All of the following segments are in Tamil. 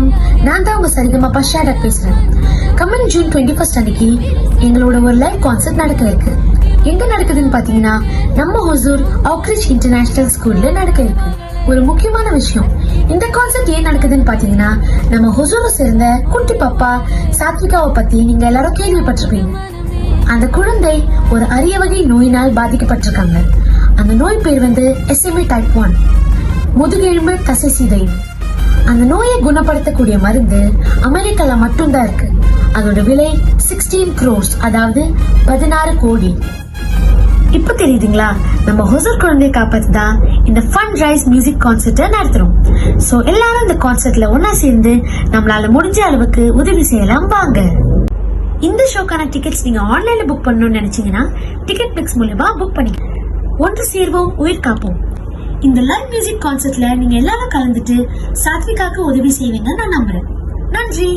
வணக்கம், நான் தான் உங்க சரிகமா பஷாடா பேசுறேன். கம்மிங் ஜூன் 21 அன்னைக்கு எங்களோட ஒரு லைவ் கான்சர்ட் நடக்க இருக்கு. எங்க நடக்குதுன்னு பாத்தீங்கன்னா நம்ம ஹொசூர் ஆக்ரிட்ஜ் இன்டர்நேஷனல் ஸ்கூல்ல நடக்க இருக்கு. ஒரு முக்கியமான விஷயம், இந்த கான்சர்ட் ஏன் நடக்குதுன்னு பாத்தீங்கன்னா நம்ம ஹொசூரை சேர்ந்த குட்டி பாப்பா சாத்விகாவை பத்தி நீங்க எல்லாரும் கேள்விப்பட்டிருப்பீங்க. அந்த குழந்தை ஒரு அரிய வகை நோயினால் பாதிக்கப்பட்டிருக்காங்க. அந்த நோய் பேர் வந்து SMA type 1, முதுகெலும்பு தசை சிதைவு. அந்த நோயை குணப்படுத்தக்கூடிய மருந்து அமெரிக்கால மட்டும்தான் இருக்கு. அதோட விலை 16 crores, அதாவது 16 கோடி. இப்ப தெரியுதுங்களா, நம்ம ஹொசூர் குழந்தையை காப்பாத்து தான் இந்த ஃபன் ரைஸ் மியூசிக் கான்சர்ட்டை நடத்துறோம். சோ எல்லாரும் இந்த கான்சர்ட்ல ஒன்னா சேர்ந்து நம்மளால முடிஞ்ச அளவுக்கு உதவி செய்யலாம் வாங்க. இந்த ஷோக்கான டிக்கெட்ஸ் நீங்க ஆன்லைன்ல புக் பண்ணணும்னு நினைச்சீங்கன்னா டிக்கெட் பிக்ஸ் மூலமா புக் பண்ணிக்கலாம். ஒன்று சேர்வோம், உயிர் காப்போம். இந்த லைவ் மியூசிக் கான்சர்ட்ல நீங்க எல்லாரும் கலந்துட்டு சாத்விகாக்கு உதவி செய்வீங்க நான் நம்புறேன். நன்றி.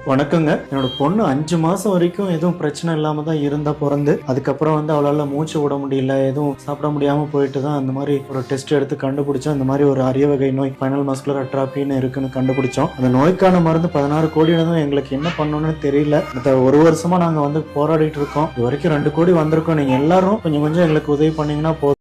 வணக்கங்க. என்னோட பொண்ணு 5 மாசம் வரைக்கும் எதுவும் பிரச்சனை இல்லாம தான் இருந்தா பிறந்து. அதுக்கப்புறம் வந்து அவளால மூச்சு விட முடியல, எதுவும் சாப்பிட முடியாம போயிட்டு தான் அந்த மாதிரி ஒரு டெஸ்ட் எடுத்து கண்டுபிடிச்சோம். இந்த மாதிரி ஒரு அரிய வகை நோய் ஸ்பைனல் மஸ்குலர் அட்ராபின்னு இருக்குன்னு கண்டுபிடிச்சோம். அந்த நோய்க்கான மருந்து 16 கோடி எங்களுக்கு என்ன பண்ணணும்னு தெரியல. அடுத்த ஒரு வருஷமா நாங்க வந்து போராடிட்டு இருக்கோம். இது வரைக்கும் 2 கோடி வந்திருக்கோம். நீங்க எல்லாரும் கொஞ்சம் எங்களுக்கு உதவி பண்ணீங்கன்னா போதும்.